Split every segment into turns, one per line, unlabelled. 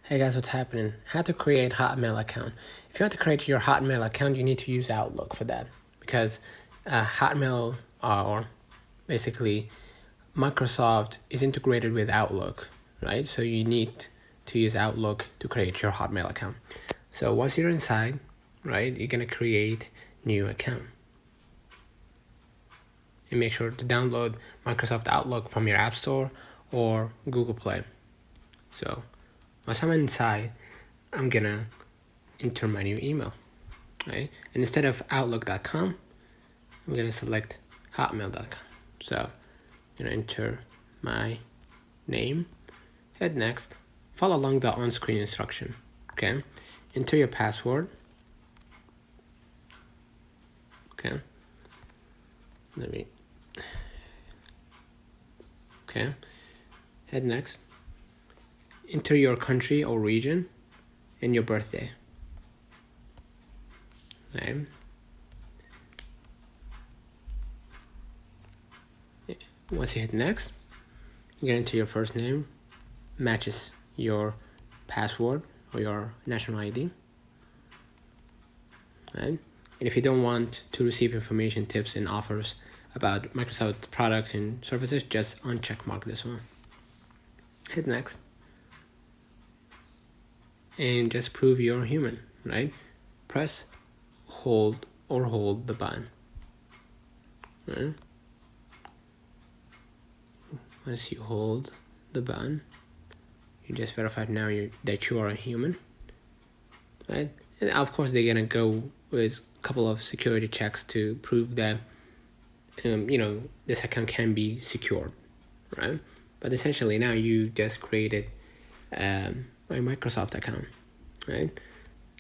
Hey guys, what's happening? How to create Hotmail account. If you want to create your Hotmail account, you need to use Outlook for that because Hotmail or basically Microsoft is integrated with Outlook, right? So you need to use Outlook to create your Hotmail account. So once you're inside, right, you're gonna create new account. And make sure to download Microsoft Outlook from your App Store or Google Play. So once I'm inside, I'm gonna enter my new email, right? And instead of outlook.com, I'm gonna select hotmail.com. So I'm gonna enter my name, hit next, follow along the on-screen instruction, okay? Enter your password, okay? Hit next, enter your country or region and your birthday. Okay. Once you hit next, you get into your first name, matches your password or your national ID. Right? And if you don't want to receive information, tips, and offers about Microsoft products and services, just uncheck mark this one. Hit next. And just prove you're human, right? Press hold the button. Right? Once you hold the button, you just verified now that you are a human, right? And of course they're gonna go with a couple of security checks to prove that this account can be secured, right? But essentially now you just created a Microsoft account, right?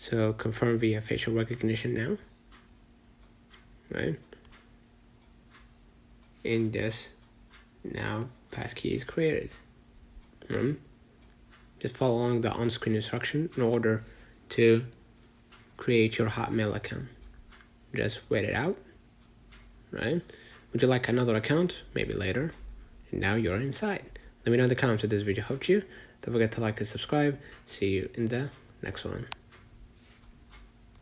So confirm via facial recognition now, right? And just now passkey is created. Just follow along the on-screen instruction in order to create your Hotmail account. Just wait it out, right? Would you like another account? Maybe later. And now you're inside. Let me know in the comments if this video helped you. Don't forget to like and subscribe. See you in the next one.